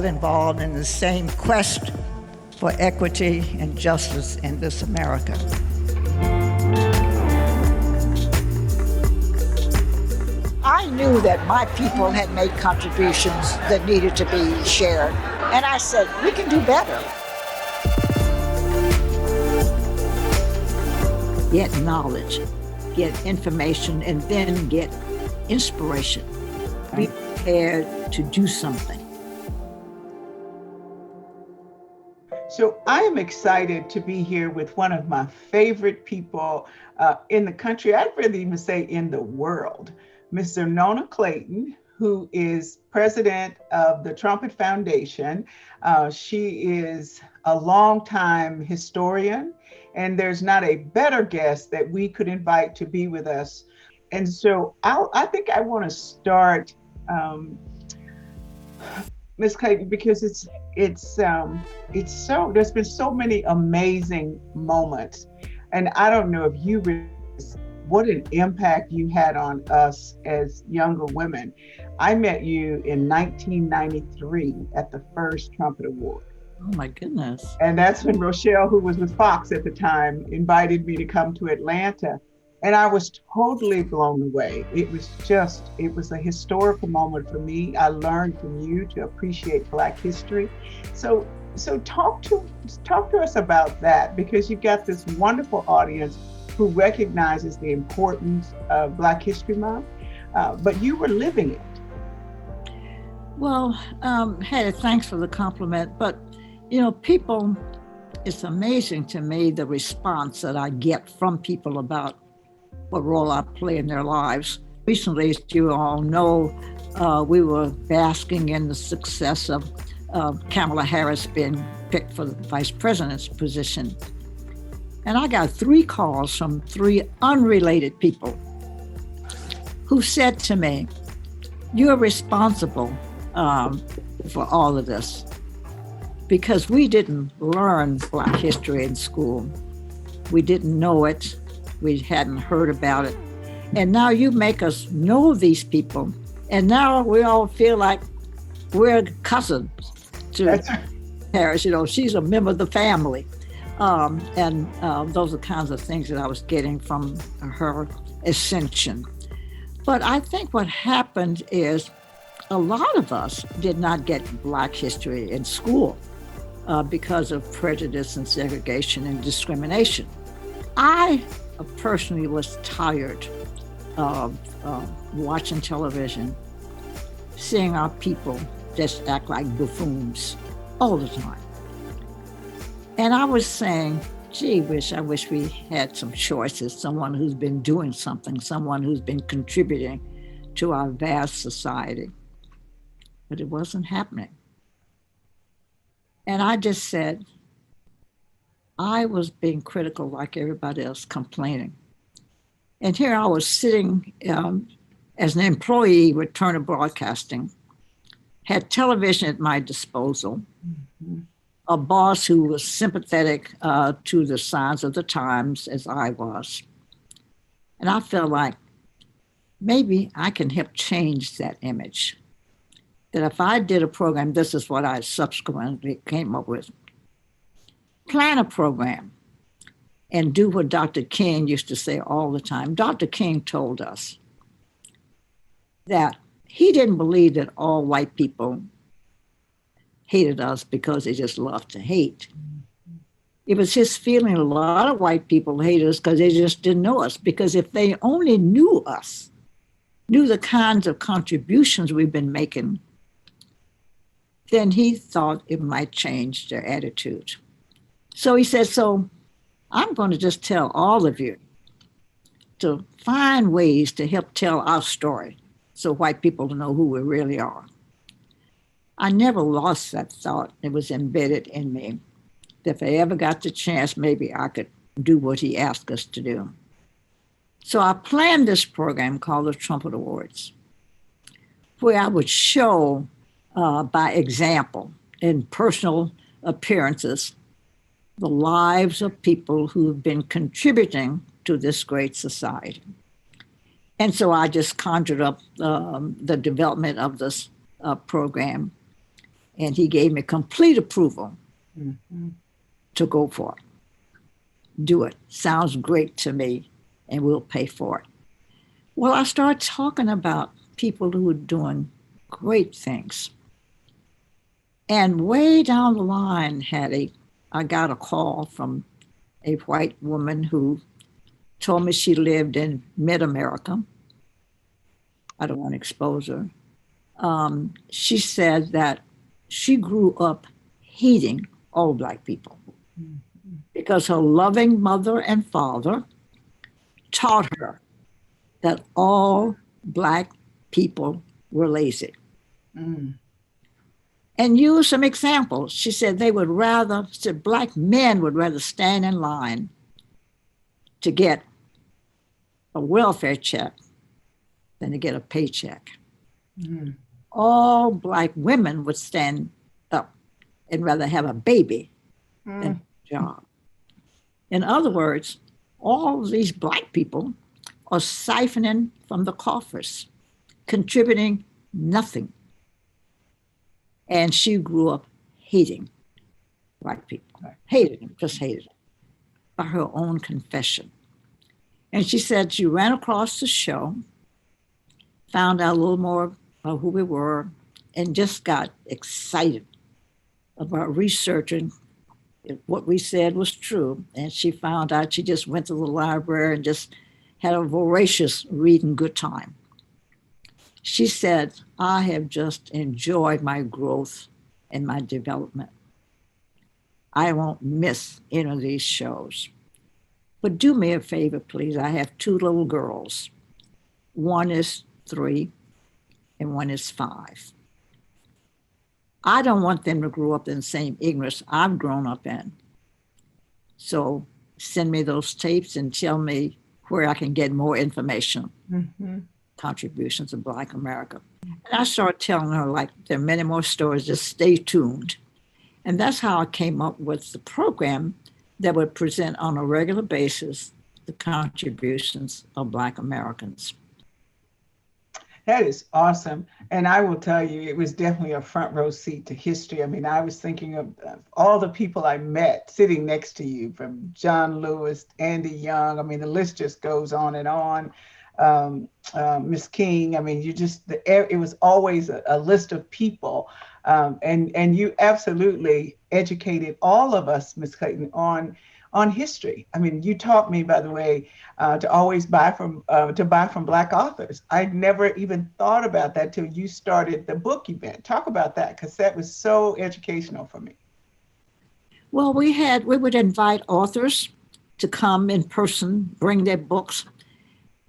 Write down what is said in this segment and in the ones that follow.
all involved in the same quest for equity and justice in this America. I knew that my people had made contributions that needed to be shared. And I said, we can do better. Get knowledge, get information, and then get inspiration. Be prepared to do something. So I am excited to be here with one of my favorite people in the country. I'd rather even say in the world, Ms. Xernona Clayton, who is president of the Trumpet Foundation. She is a longtime historian, and there's not a better guest that we could invite to be with us. And so I think I want to start, Ms. Clayton, because it's so, there's been so many amazing moments, and I don't know if you realize what an impact you had on us as younger women. I met you in 1993 at the first Trumpet Award. Oh my goodness. And that's when Rochelle, who was with Fox at the time, invited me to come to Atlanta. And I was totally blown away. It was a historical moment for me. I learned from you to appreciate Black history. So talk to us about that, because you've got this wonderful audience who recognizes the importance of Black History Month, but you were living it. Well, Hattie, thanks for the compliment. But, people, it's amazing to me the response that I get from people about what role I play in their lives. Recently, as you all know, we were basking in the success of Kamala Harris being picked for the vice president's position. And I got 3 calls from 3 unrelated people who said to me, you're responsible for all of this, because we didn't learn Black history in school. We didn't know it. We hadn't heard about it. And now you make us know these people. And now we all feel like we're cousins to Harris. She's a member of the family. And those are the kinds of things that I was getting from her ascension. But I think what happened is a lot of us did not get Black history in school because of prejudice and segregation and discrimination. I personally was tired of watching television, seeing our people just act like buffoons all the time. And I was saying, I wish we had some choices, someone who's been doing something, someone who's been contributing to our vast society. But it wasn't happening. And I just said, I was being critical like everybody else, complaining. And here I was sitting as an employee with Turner Broadcasting, had television at my disposal, a boss who was sympathetic to the signs of the times as I was. And I felt like maybe I can help change that image. That if I did a program, this is what I subsequently came up with. Plan a program and do what Dr. King used to say all the time. Dr. King told us that he didn't believe that all white people hated us because they just loved to hate. It was his feeling a lot of white people hated us because they just didn't know us, because if they only knew us, knew the kinds of contributions we've been making, then he thought it might change their attitude. So he said, I'm going to just tell all of you to find ways to help tell our story so white people know who we really are. I never lost that thought. It was embedded in me. If I ever got the chance, maybe I could do what he asked us to do. So I planned this program called the Trumpet Awards, where I would show by example in personal appearances the lives of people who have been contributing to this great society. And so I just conjured up the development of this program. And he gave me complete approval Mm-hmm. to go for it. Do it. Sounds great to me, and we'll pay for it. Well, I started talking about people who were doing great things. And way down the line, Hattie, I got a call from a white woman who told me she lived in mid America. I don't want to expose her. She said that she grew up hating all Black people Mm-hmm. because her loving mother and father taught her that all Black people were lazy. Mm. And used some examples. She said they would rather, said Black men would rather stand in line to get a welfare check than to get a paycheck. Mm. All Black women would stand up and rather have a baby than Mm. a job. In other words, all of these Black people are siphoning from the coffers, contributing nothing. And she grew up hating Black people, Right. hated them, just hated them, by her own confession. And she said she ran across the show, found out a little more about who we were, and just got excited about researching if what we said was true. And she found out she just went to the library and just had a voracious reading good time. She said, I have just enjoyed my growth and my development. I won't miss any of these shows. But do me a favor, please. I have two little girls. One is 3 and one is 5. I don't want them to grow up in the same ignorance I've grown up in. So send me those tapes and tell me where I can get more information, Mm-hmm. contributions of Black America. And I started telling her, like, there are many more stories, just stay tuned. And that's how I came up with the program that would present on a regular basis the contributions of Black Americans. That is awesome. And I will tell you, it was definitely a front row seat to history. I mean, I was thinking of all the people I met sitting next to you, from John Lewis, Andy Young. I mean, the list just goes on and on. Miss King. I mean, it was always a list of people. And you absolutely educated all of us, Miss Clayton, on history. I mean, you taught me, by the way, to always buy from Black authors. I never even thought about that till you started the book event. Talk about that, because that was so educational for me. Well, we would invite authors to come in person, bring their books.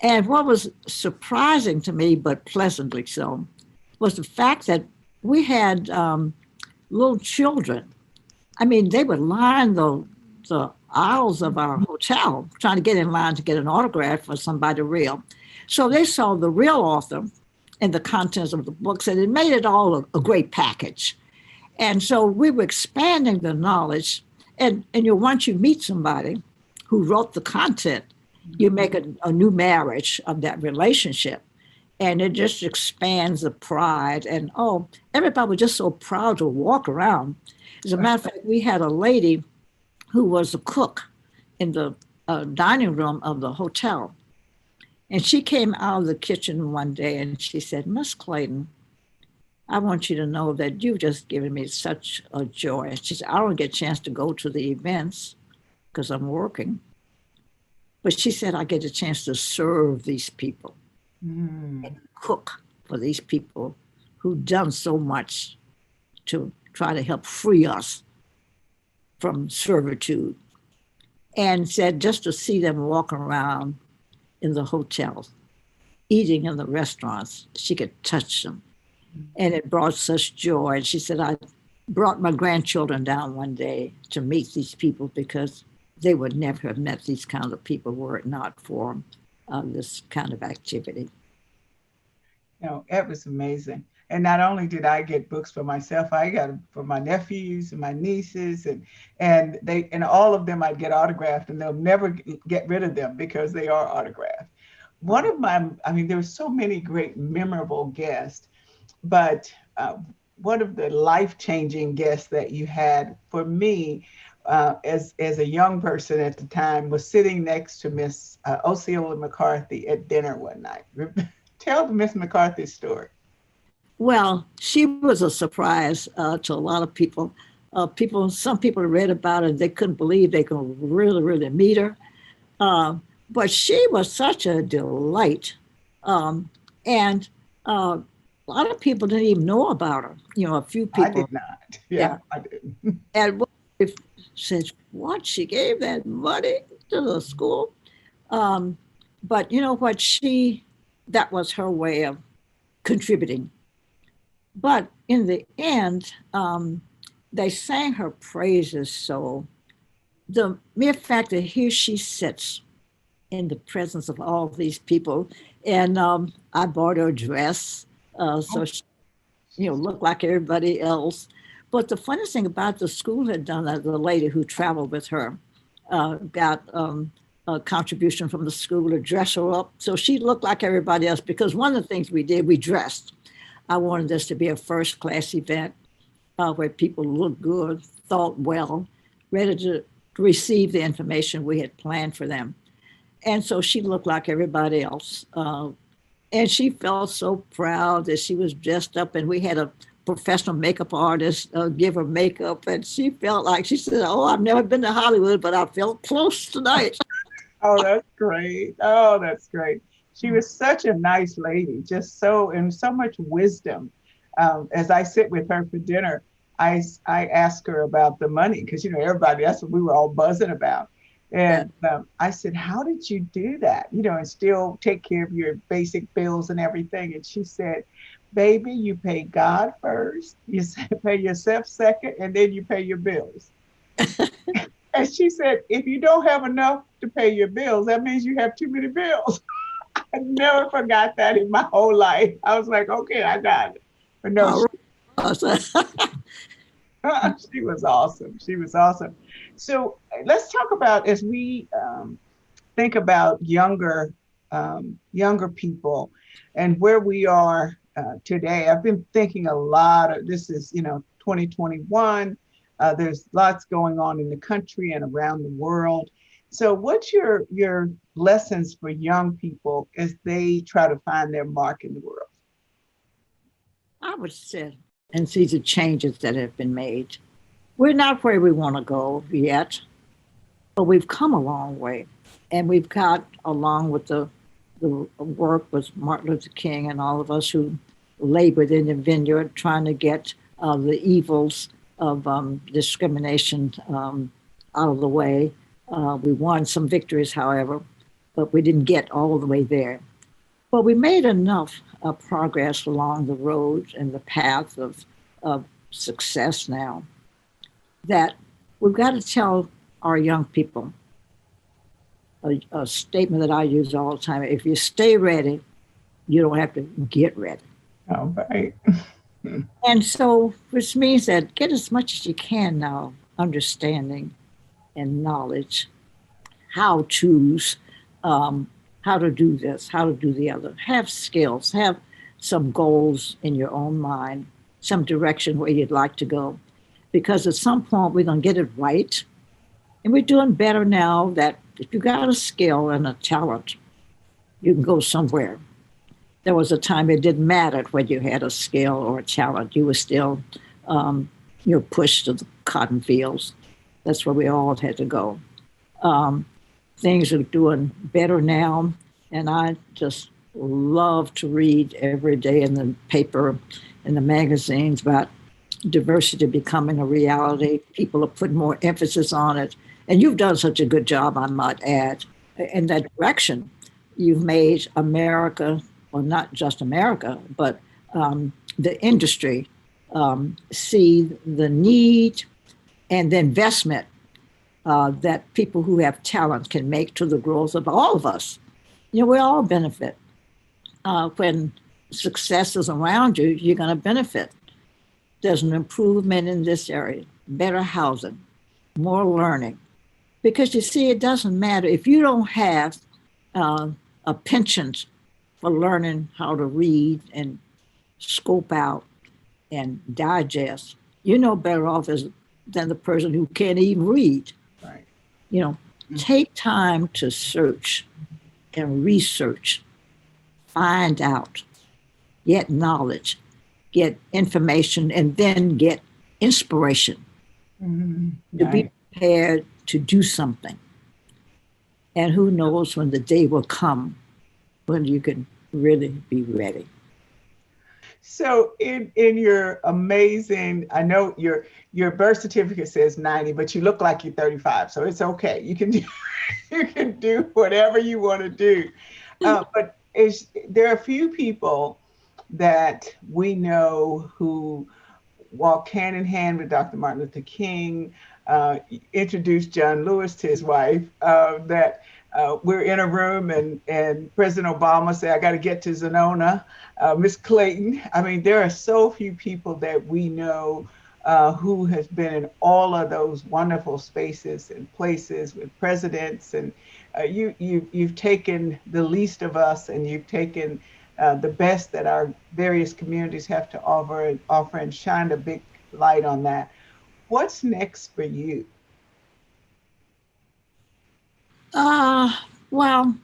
And what was surprising to me, but pleasantly so, was the fact that we had little children. I mean, they would line the aisles of our hotel trying to get in line to get an autograph for somebody real. So they saw the real author and the contents of the books, and it made it all a great package. And so we were expanding the knowledge. And once you meet somebody who wrote the content, you make a new marriage of that relationship. And it just expands the pride. And everybody was just so proud to walk around. As a matter of fact, we had a lady who was a cook in the dining room of the hotel. And she came out of the kitchen one day and she said, Miss Clayton, I want you to know that you've just given me such a joy. She said, I don't get a chance to go to the events because I'm working. But she said, I get a chance to serve these people and cook for these people who've done so much to try to help free us from servitude. And said just to see them walking around in the hotels, eating in the restaurants, she could touch them. And it brought such joy. And she said, I brought my grandchildren down one day to meet these people because they would never have met these kinds of people were it not for this kind of activity. It was amazing. And not only did I get books for myself, I got them for my nephews and my nieces, and all of them I'd get autographed, and they'll never get rid of them because they are autographed. There were so many great, memorable guests, but the life-changing guests that you had for me, as a young person at the time, was sitting next to Miss Osceola McCarthy at dinner one night. Tell the Miss McCarthy story. Well, she was a surprise to a lot of people. Some people read about it, they couldn't believe they could really, really meet her. Uh, but she was such a delight. And a lot of people didn't even know about her. A few I did people. not. Yeah. Yeah, I did. And if said, what? She gave that money to the school? Um, but you know what? That was her way of contributing. But in the end, they sang her praises. So the mere fact that here she sits in the presence of all these people, and I bought her a dress, so Oh, she, looked like everybody else. But the funniest thing about the school had done that the lady who traveled with her got a contribution from the school to dress her up, so she looked like everybody else. Because one of the things we did, we dressed. I wanted this to be a first class event where people looked good, thought well, ready to receive the information we had planned for them. And so she looked like everybody else. And she felt so proud that she was dressed up, and we had a professional makeup artist give her makeup. And she felt like, she said, "Oh, I've never been to Hollywood, but I felt close tonight." oh, that's great. Oh, that's great. She was such a nice lady, just and so much wisdom. As I sit with her for dinner, I ask her about the money because everybody, that's what we were all buzzing about. Yeah. And I said, "How did you do that? And still take care of your basic bills and everything?" And she said, "Baby, you pay God first, you pay yourself second, and then you pay your bills." And she said, "If you don't have enough to pay your bills, that means you have too many bills." I never forgot that in my whole life. I was like, "Okay, I got it." But no, All right. she was awesome. She was awesome. So let's talk about, as we think about younger people and where we are today. I've been thinking a lot of this is 2021. There's lots going on in the country and around the world. So what's your lessons for young people as they try to find their mark in the world? I would say, and see the changes that have been made. We're not where we want to go yet, but we've come a long way. And we've got along with the work with Martin Luther King and all of us who labored in the vineyard trying to get the evils of discrimination out of the way. We won some victories, however, but we didn't get all the way there. But we made enough progress along the road and the path of success now that we've got to tell our young people a statement that I use all the time: if you stay ready, you don't have to get ready. All right. And so, which means that get as much as you can now, understanding and knowledge, how to's, how to do this, how to do the other. Have skills, have some goals in your own mind, some direction where you'd like to go. Because at some point we're going to get it right. And we're doing better now that if you got a skill and a talent, you can go somewhere. There was a time it didn't matter whether you had a skill or a talent. You were still, pushed to the cotton fields. That's where we all had to go. Um, Things are doing better now, and I just love to read every day in the paper, in the magazines about diversity becoming a reality. People are putting more emphasis on it. And you've done such a good job, I might add, in that direction. You've made America, well, not just America, but the industry see the need and the investment that people who have talent can make to the growth of all of us. We all benefit. When success is around you, you're going to benefit. There's an improvement in this area, better housing, more learning. Because you see, it doesn't matter if you don't have a penchant for learning how to read and scope out and digest, you're no better off than the person who can't even read. Right. You know, take time to search and research, find out, get knowledge, get information, and then get inspiration to be prepared to do something. And who knows when the day will come when you can really be ready. So in your amazing, I know your birth certificate says 90, but you look like you're 35, so it's okay. You can do you can do whatever you want to do. But there are a few people that we know who walk hand in hand with Dr. Martin Luther King, introduced John Lewis to his wife, that we're in a room and President Obama said, I got to get to Xernona, Miss Clayton. I mean, there are so few people that we know who has been in all of those wonderful spaces and places with presidents. And you've taken the least of us and you've taken the best that our various communities have to offer and shine a big light on that. What's next for you? Well,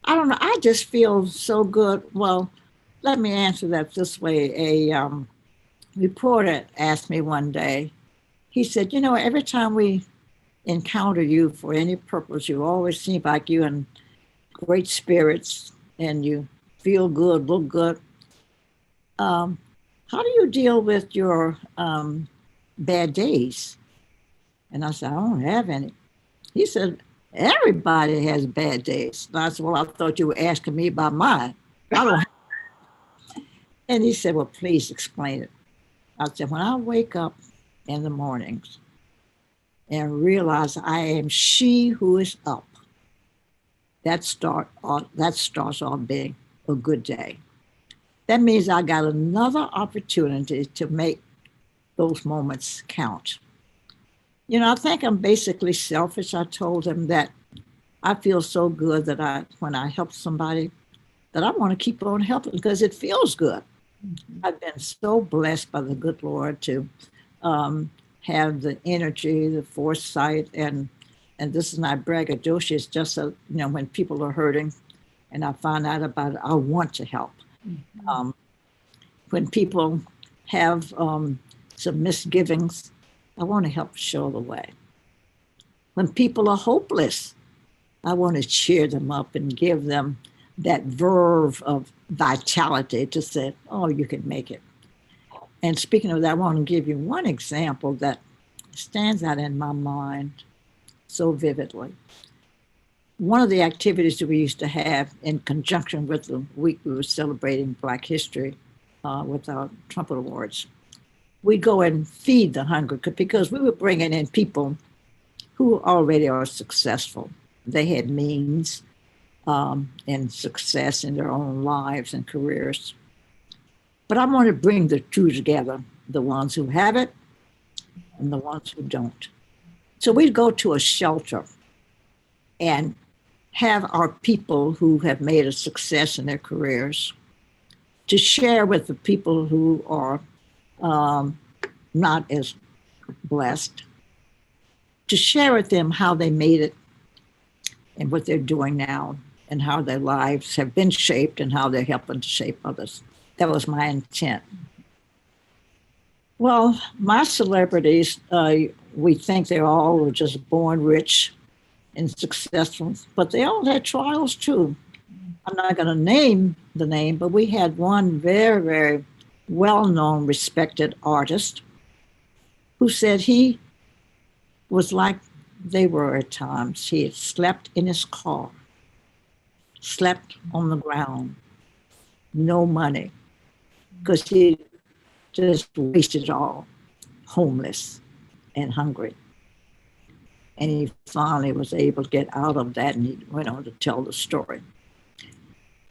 I don't know. I just feel so good. Well, let me answer that this way. A reporter asked me one day, he said, every time we encounter you for any purpose, you always seem like you're in great spirits and you feel good, look good. How do you deal with your bad days? And I said, I don't have any. He said, everybody has bad days. And I said, well, I thought you were asking me about mine. I don't. And he said, well, please explain it. I said, when I wake up in the mornings and realize I am she who is up, that starts off being a good day. That means I got another opportunity to make those moments count. I think I'm basically selfish. I told him that I feel so good that when I help somebody, that I want to keep on helping because it feels good. I've been so blessed by the good Lord to have the energy, the foresight, and this is not braggadocio. It's just when people are hurting, and I find out about it, I want to help. When people have some misgivings, I want to help show the way. When people are hopeless, I want to cheer them up and give them that verve of vitality to say, oh, you can make it. And speaking of that, I want to give you one example that stands out in my mind so vividly. One of the activities that we used to have in conjunction with the week we were celebrating Black History with our Trumpet Awards, we'd go and feed the hungry because we were bringing in people who already are successful. They had means and success in their own lives and careers. But I want to bring the two together, the ones who have it and the ones who don't. So we'd go to a shelter and have our people who have made a success in their careers to share with the people who are not as blessed, to share with them how they made it and what they're doing now and how their lives have been shaped and how they're helping to shape others. That was my intent. Well, my celebrities, we think they all were just born rich and successful, but they all had trials too. I'm not going to name the name, but we had one very, very well-known, respected artist who said he was like they were at times. He had slept in his car, slept on the ground, no money, because he just wasted it all, homeless and hungry. And he finally was able to get out of that, and he went on to tell the story.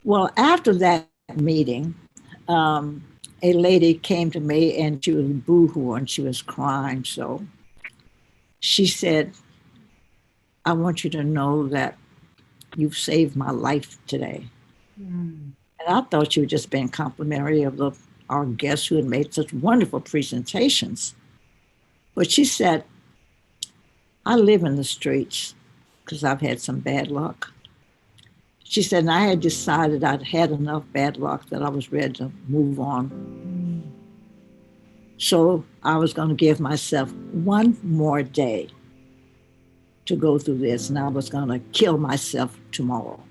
Well, after that meeting, a lady came to me and she was boohoo and she was crying. So she said, I want you to know that you've saved my life today. And I thought she was just being complimentary of the our guests who had made such wonderful presentations. But she said, I live in the streets because I've had some bad luck. She said, and I had decided I'd had enough bad luck that I was ready to move on. So I was going to give myself one more day to go through this, and I was going to kill myself tomorrow.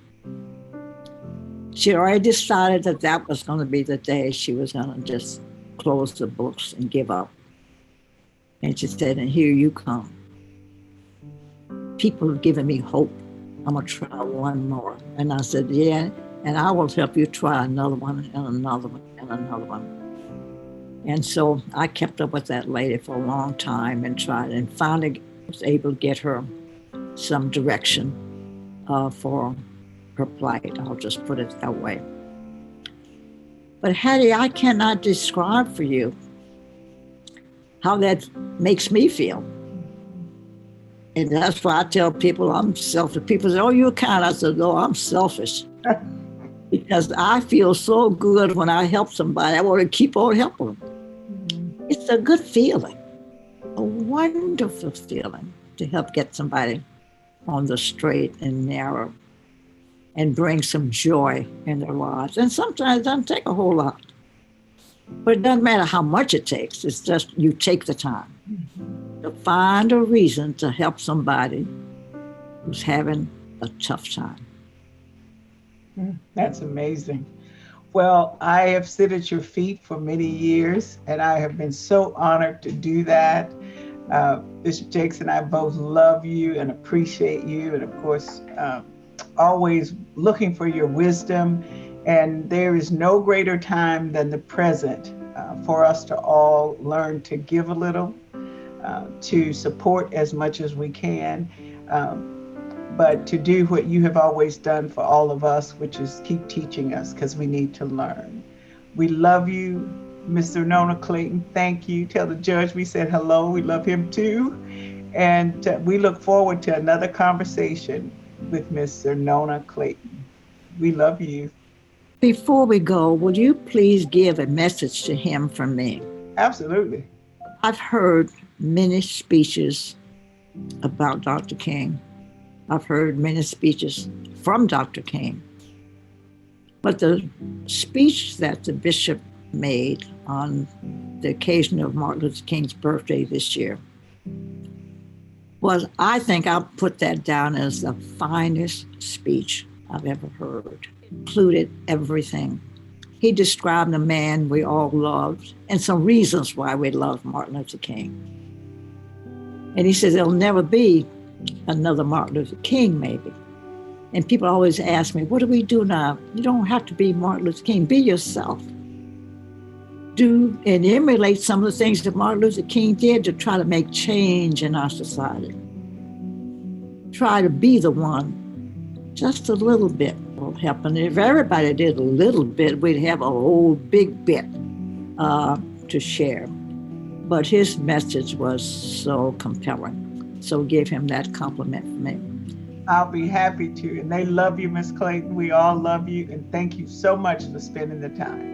She already decided that that was going to be the day she was going to just close the books and give up. And she said, and here you come. People have given me hope. I'm going to try one more. And I said, yeah, and I will help you try another one and another one and another one. And so I kept up with that lady for a long time and tried, and finally was able to get her some direction for her plight. I'll just put it that way. But Hattie, I cannot describe for you how that makes me feel. And that's why I tell people I'm selfish. People say, oh, you're kind. I said, no, I'm selfish. Because I feel so good when I help somebody. I want to keep on helping them. It's a good feeling, a wonderful feeling to help get somebody on the straight and narrow and bring some joy in their lives. And sometimes it doesn't take a whole lot. But it doesn't matter how much it takes. It's just you take the time to find a reason to help somebody who's having a tough time. That's amazing. Well, I have sit at your feet for many years, and I have been so honored to do that. Bishop Jakes and I both love you and appreciate you, and of course, always looking for your wisdom. And there is no greater time than the present for us to all learn to give a little, to support as much as we can, but to do what you have always done for all of us, which is keep teaching us, because we need to learn. We love you, Ms. Xernona Clayton. Thank you. Tell the judge we said hello. We love him too. And we look forward to another conversation with Ms. Xernona Clayton. We love you. Before we go, would you please give a message to him from me? Absolutely. I've heard many speeches about Dr. King. I've heard many speeches from Dr. King. But the speech that the bishop made on the occasion of Martin Luther King's birthday this year was, I think I'll put that down as the finest speech I've ever heard. It included everything. He described a man we all loved and some reasons why we loved Martin Luther King. And he says there'll never be another Martin Luther King, maybe. And people always ask me, what do we do now? You don't have to be Martin Luther King. Be yourself. Do and emulate some of the things that Martin Luther King did to try to make change in our society. Try to be the one. Just a little bit will help. And if everybody did a little bit, we'd have a whole big bit to share. But his message was so compelling. So give him that compliment from me. I'll be happy to. And they love you, Ms. Clayton. We all love you. And thank you so much for spending the time.